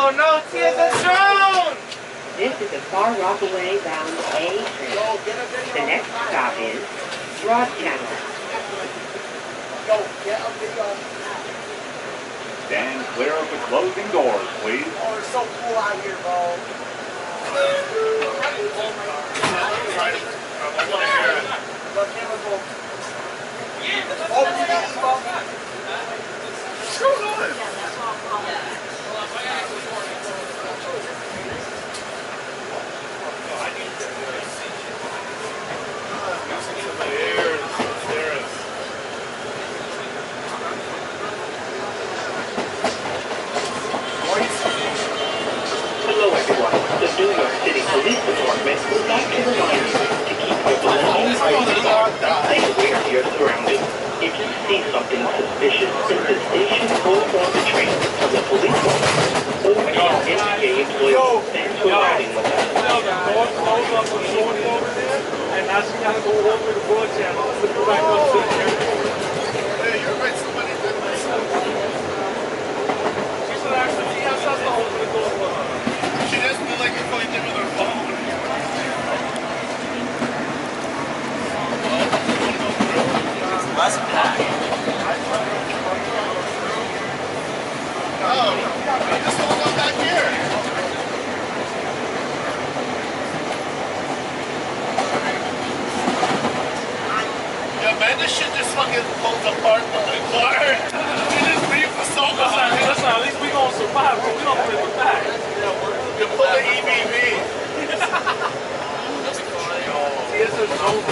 Oh no, Tia's a drone! This is the Far Rockaway-Mott Avenue. The next stop is Broad Channel. Stand clear of the closing doors, please. Oh, it's so cool out here, bro. Hello everyone, the New York City Police Department would like to remind you to keep your belongings stay aware of your surroundings. If you see something suspicious in the station or on the train, tell the police officer or an MTA employee. Thanks for riding with us. And now she gotta go over the Broad Channel to go back up to the Hey, you're right, somebody did this. She should actually, she has us to open the door for her. She doesn't feel like you're going with her phone. It's less packed. Oh, just hold on back here. Yeah, man, this shit just fucking pulls apart from the car. You just leave the soul behind. Listen, at least we gonna survive, but we don't play the back. You pull the EBV. See, it's a zone.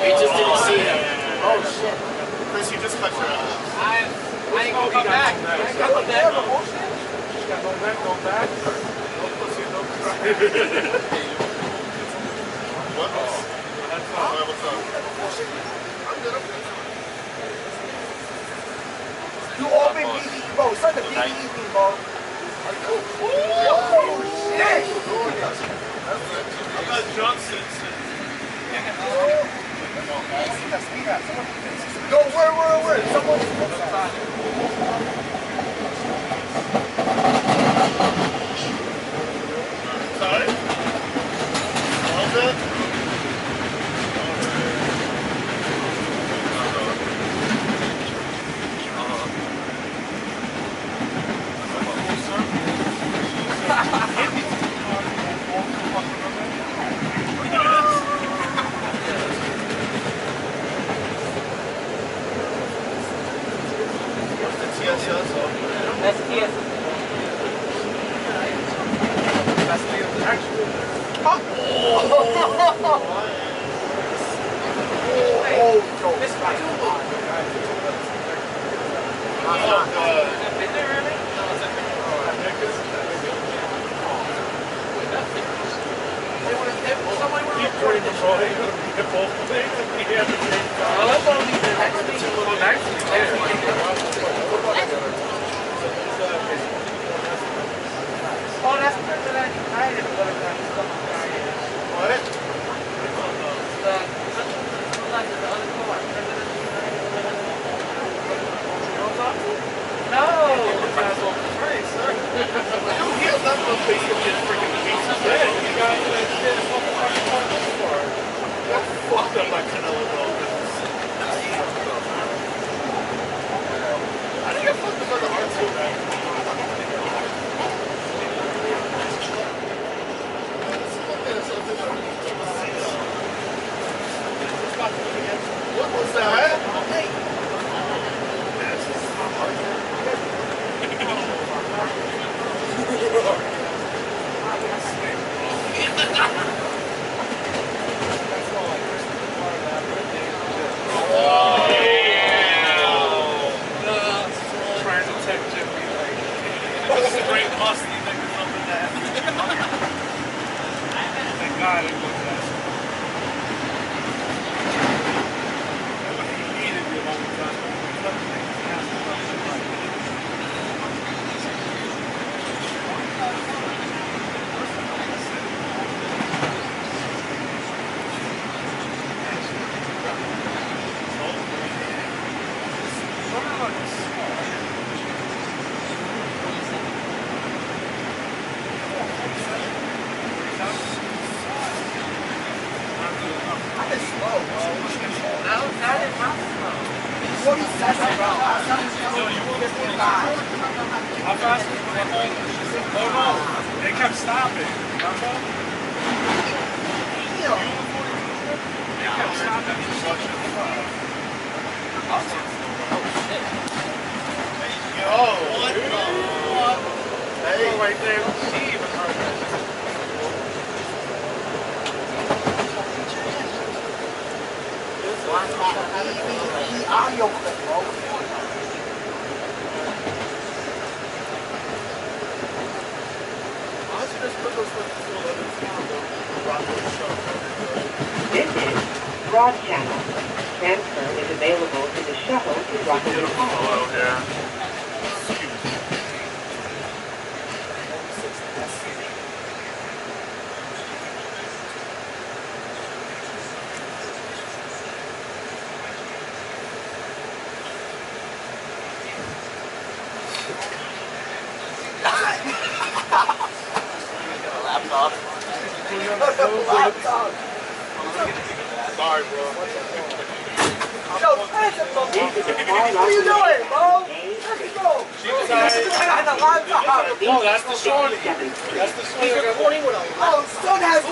We just didn't see him. Oh shit. Chris, you just cut your I ain't gonna come back. I ain't gonna come back. She's got no neck, no back. No pussy, no cry. What? That's not what's up. I'm good. You open BB, bro. Start the BB thing, bro. Oh shit! I got Johnson's. Yo, where? Someone. Sorry? All good? That's TS. That's the actual. This one. Been there really? Somebody would have reported this. That's only the next week. Oh, that's the person that I didn't go to that. What? The other car. No! That's on the train, sir. He has that little face of just freaking pieces. Yeah, you got that shit for. That's fucked up like Canelo Gold. I think I fucked up by the R211A. What was that? tech Jimmy, like, straight musty niggas up in that. Thank God it was that. And when he needed me all the time, he has to run shit like that. How fast is it? Oh no, they kept stopping. Remember? They kept stopping for such a while. Yo, what the fuck? Hey, right there, she even heard that. Audio clip, bro. This is Broad Channel. Transfer is available to the shuttle to Rockaway. Hello there. Sorry, bro. Yo, what are you doing, bro? Let's go. No, that's the shorty. That's the shorty. He's recording with a laptop. Son has a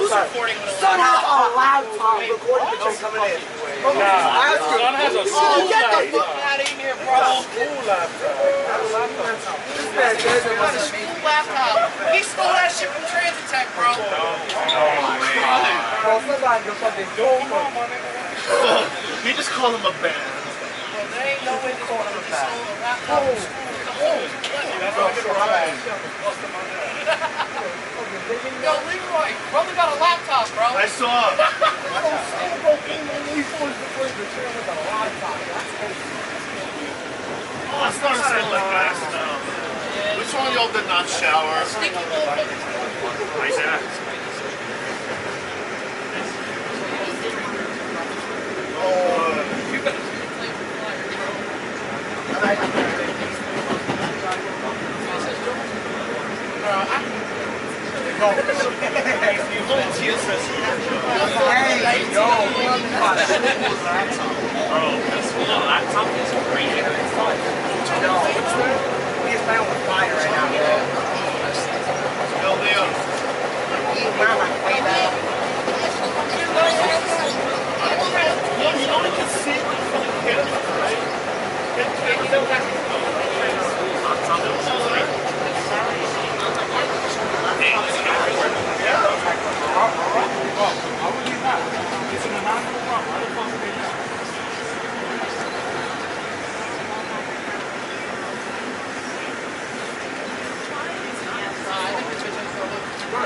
laptop recording the chick coming in. Nah, son has a school Get the laptop. fuck out of here, bro. School laptop. This man says it was a school laptop. He stole that shit from Transit Tech, bro. Bro, somebody just fucking do it. He just called him a band. There ain't no way to call him a laptop. Yo, Leroy, brother got a laptop, bro. I saw. Oh, I started saying like that stuff. Which one of y'all did not shower? Sneaky motherfucker. Nice ass.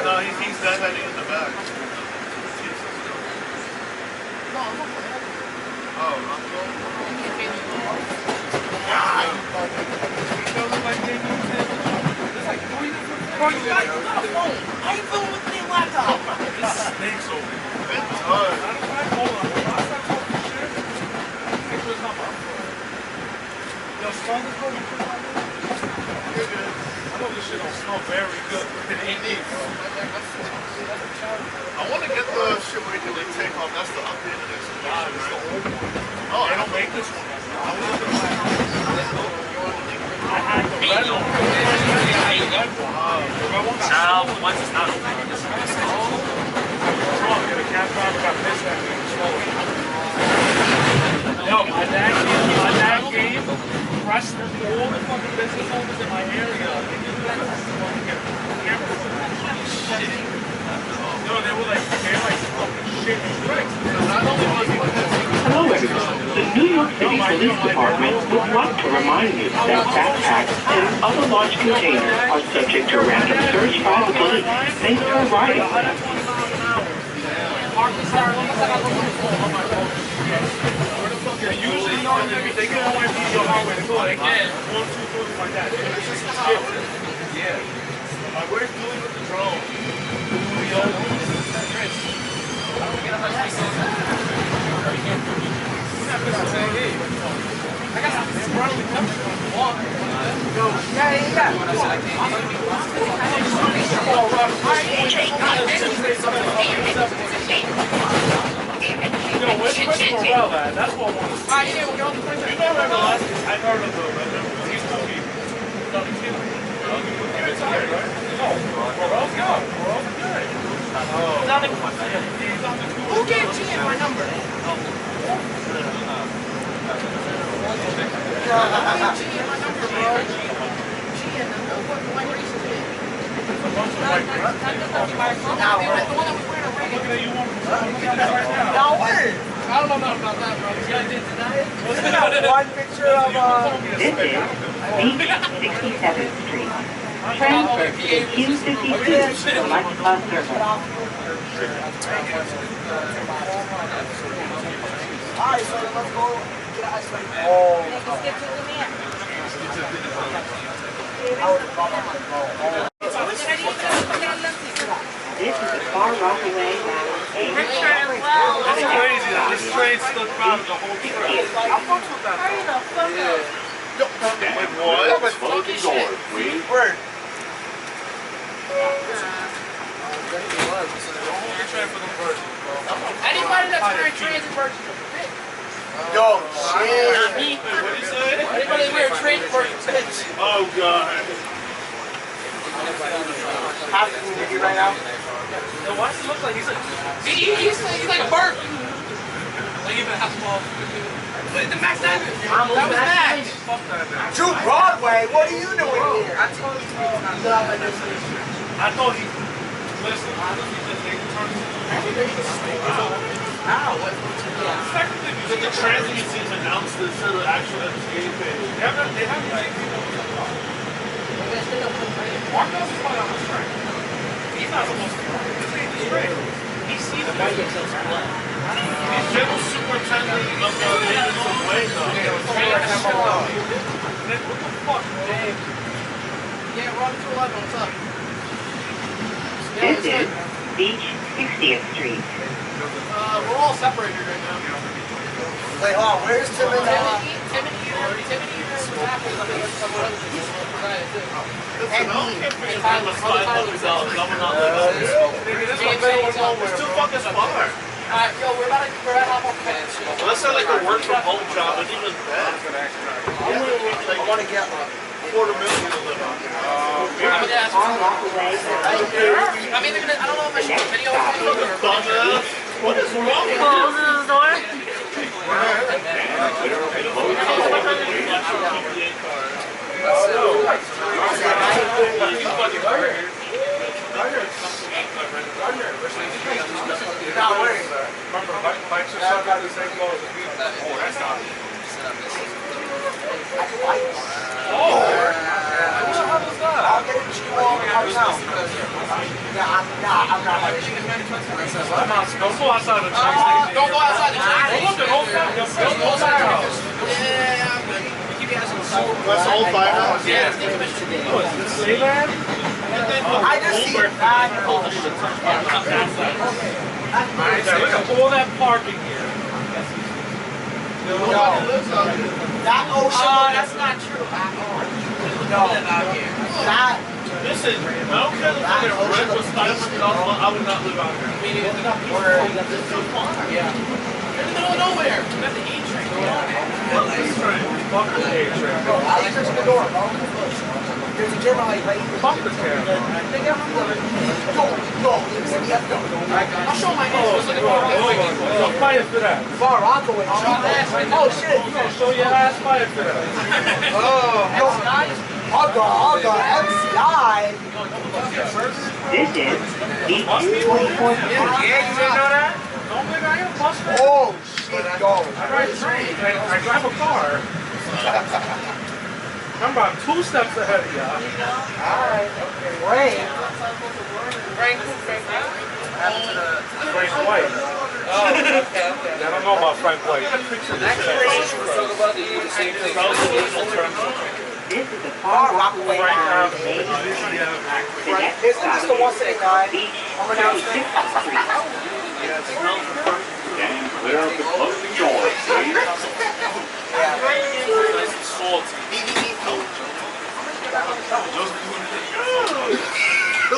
No, he's dead heading in the back. Oh, Bro, you got a phone. I ain't filming with the laptop. This snakes over here. it's hard. Hold on. Last time I talked shit, it was not my fault. Yo, smell this, bro? You put it on there? You're good. I know this shit don't smell very good. It ain't bro. I want to get the shit where you can like take off. That's the updated explanation, right? Oh, They don't make this one. I had the red one. Now, once it's not open, it's Drunk, and a cab driver got pissed at me and slowed. Yo, my dad gave pressed all the fucking business owners in my area. Yo, they were like fucking shit straight. Hello everyone. The New York City Police Department would like to remind reminding you that backpacks and other large containers are subject to random search by the police. Thanks for riding. Usually, they get away from your highway to go like 1, 2, 3 like that. It's just yeah. Like, where's Louis with the drone? I got some probably coming from the walk. Yo, where's Morel at? That's what I want to see. You know, I heard of the he's told me. You're tired, right? No, Morel's gone. Morel's good. Who gave Gian my number? I don't know nothing about that, bro. You guys didn't deny it? One picture of This is Beach 67th Street. Transfer to Q52 Select Bus Service. Alright, so let's go get ice cream. This is the Far Rockaway-Mott Avenue. That's crazy that this train stuck around the whole trip. I fucked with that though. Wait, what? What's fucking shit? Word. Anybody that's wearing trains and virgins is a bitch. Yo, shit. Not me. What did you say? Anybody that's wearing trains and virgins is a bitch. Oh, God. How can you do right now? Yo, why does he look like he's like a bird. Like even half small. The Max Diamond. That was Max. To Broadway. What are you doing here? I told you. I thought he. Listen, I thought he just taking turns. Ow. Technically, because the transit museum announced this to the actual escape page. They haven't Marcos is probably on the train. He's not supposed to be on this ain't the train. He's seen the guy gets his blood. He's general superintendent of the maintenance of Wayne, though. What the fuck, Dave? Yeah, R211, what's up? This is Beach 60th Street. We're all separated right now. Wait, hold on, where's Tim and Timothy It's too fucking far. Alright, yo, we're about to hop off the bench. Unless I like a work from home job, it's even better. I want to get $250,000 to live on. Far Rockaway-Mott Avenue. I mean, I don't know if I should video or What is wrong with Close the door. Not worried. Remember, bikes are stuck on the same goal as the people. Oh, that's not it. Oh! What the hell is that? I'll get it to you all right now. Yeah, I'm not. Don't go outside the train station. Don't go outside the train station. Look at old firehouse. Don't go outside the train station. Yeah, I'm good. Keep your ass on the floor. That's old firehouse? Yeah, it's decommissioned. Oh, is this Sayland? I just see it. Yeah, look at all that parking here. That ocean. That's not true at all. No. That. Listen, I don't care if I rent was $500, I would not live out here. It's so far. Yeah. You're in the middle of nowhere. You got the E train. Fuck this train. Fuck the A train. Bro, I'll answer the door, bro. There's a German like right here. Fuck the cab. Go. I'll show my hands. So fight for that. Far Rockaway. Oh shit. You gonna show your ass fight for that. Yo, Hugger, MCI. This is Beach 24th Street. Yeah, you didn't know that? Don't think I am a bus man. Oh shit, go. I drive a train. I drive a car. I'm about 2 steps ahead of y'all. Alright, okay. Frank. Frank White. Oh, okay. I don't know about Frank White. This is the Far Rockaway-Mott Avenue. Isn't this the one sitting on over now? 36th Street. And clear up the closing doors, please. Nice and salty.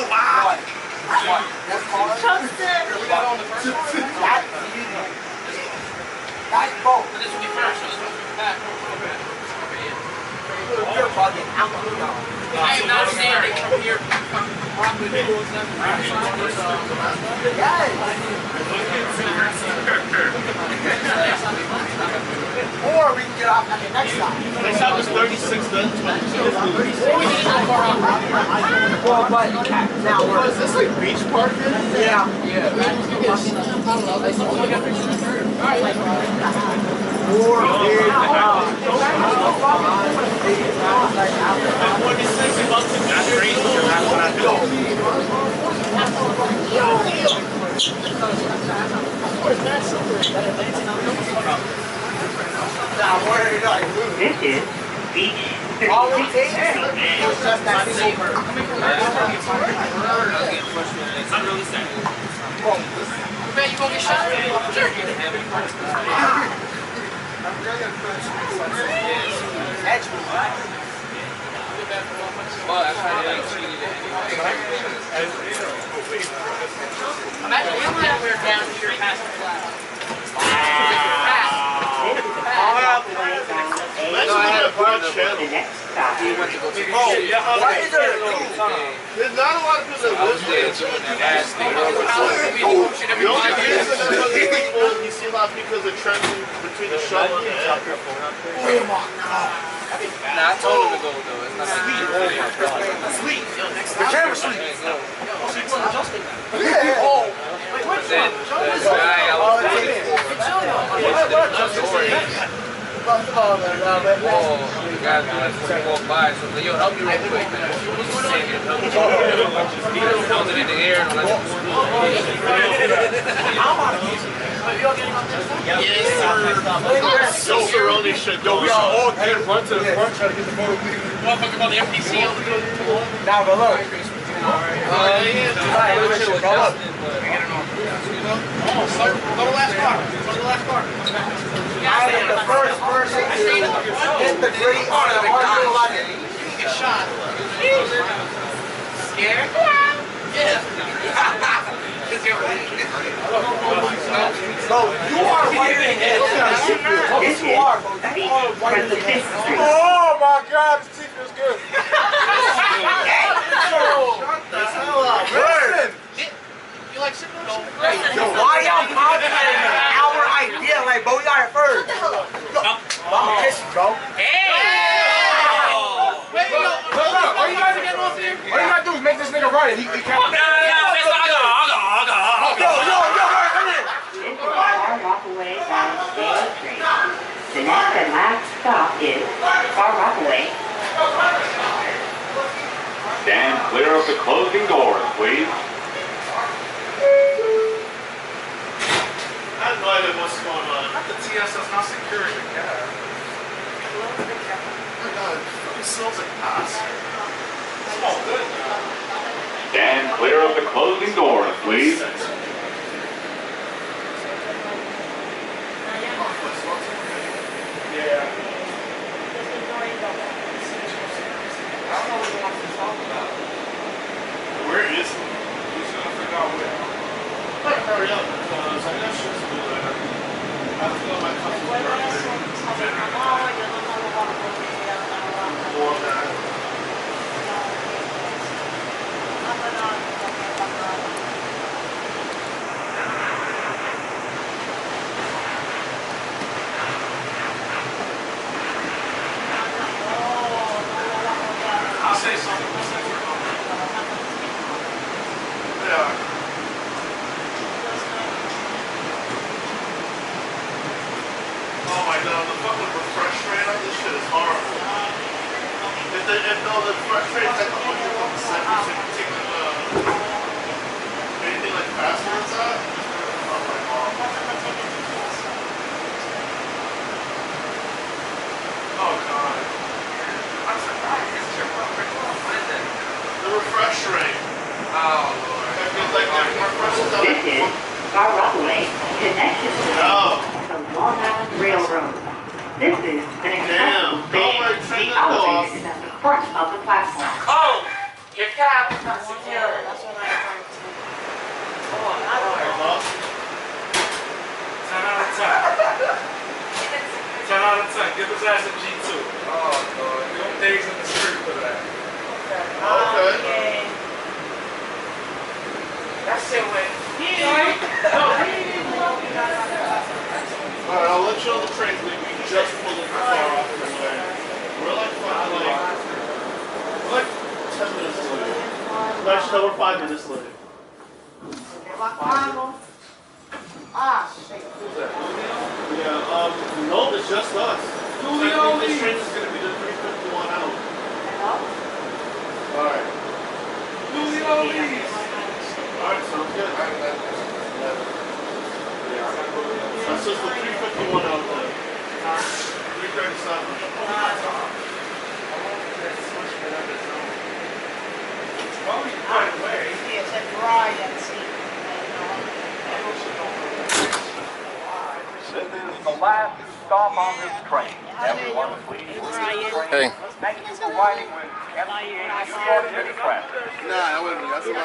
Wow. That's hard. That's both. This will be first, so it's back. You're bugging. I'm moving on. I am not standing from here. Or we can get off at the next time. Next time is 36 then. Well, but now we're... Is this like beach parking? Yeah. Or This is Beach 36th Street. Man, you gonna get shot? Imagine we don't have we're down here past the flag. Imagine we had a broad channel. The next stop is why is there a There's not a lot of people that live there. The only reason that you see a lot of people is the trend between the shuttle and the air. Nah, I told him to go though. It's not sweet. The camera's sweet. Yeah. Oh. Wait, which one? This guy I was waiting for. Whoa, the guy walked by, so yo, help me real quick, man. He just held it in the air and like, yes, sir. So Cerrone should go. We all get run to the front, try to get the photo. Motherfucker about the FPC on the go. Now, but look. Go to last car. Go to last car. I am the first person to hit the green on the R211A. You get shot. Scared? Yeah. No, you are whiter than him. This You are, bro. is You are whiter than him. 35th Street. Oh my God, this teeth feels good. Listen. You like sitting on Yo, why y'all complimenting our idea? Like, bro, we got it first. Yo, I'ma kiss you, bro. Hey! Wait, Look, all you guys getting off here? All you gotta do is make this nigga run it. He can't. Yo, come here. This is Far Rockaway-Mott Avenue. The next and last stop is Far Rockaway. Stand clear of the closing doors, please. I have no idea what's going on. The TSS not securing the cab. Oh my God, it fucking smells like ass. It smells good. Stand clear of the closing doors, please. Yeah. Where is it? He's gonna figure out where. Better hurry up because I got shit to do later. I have to go to my cousin's birthday. Before that. I'll say something. Yeah. Oh my God, the fucking refresh rate on this shit is horrible. the first trains that come with you on the second, you should take anything like passwords out. Oh my God. Oh God. I'm surprised. It's your what is it? The refresh rate. Oh Lord. That means like the refreshes out. This is Far Rockaway connection to No. the Long Island Railroad. This is an accessible Don't station. worry, train The the elevator is at the front of the platform. Oh! Your cab is not secure. That's what I tried to say. Oh, not Huh? 10 out of 10. 10 out of 10. Give his ass a G2. Oh Lord. No days in the street for that. Okay. That shit went. Alright, I'll let you know the trains leave. We just pulled in Far Rockaway. We're like 10 minutes late. Actually, no, we're 5 minutes late. Ah, shit. Yeah, no, it's just us. This train is going to be the 351 out. Alright. Alright, sounds good. That's just the 351 out there. 337. Yes, I dry and see. This is the last stop on this train. Everyone, please leave the train. Hey. Thank you for riding with F4A Track. Nah, I wouldn't. That's my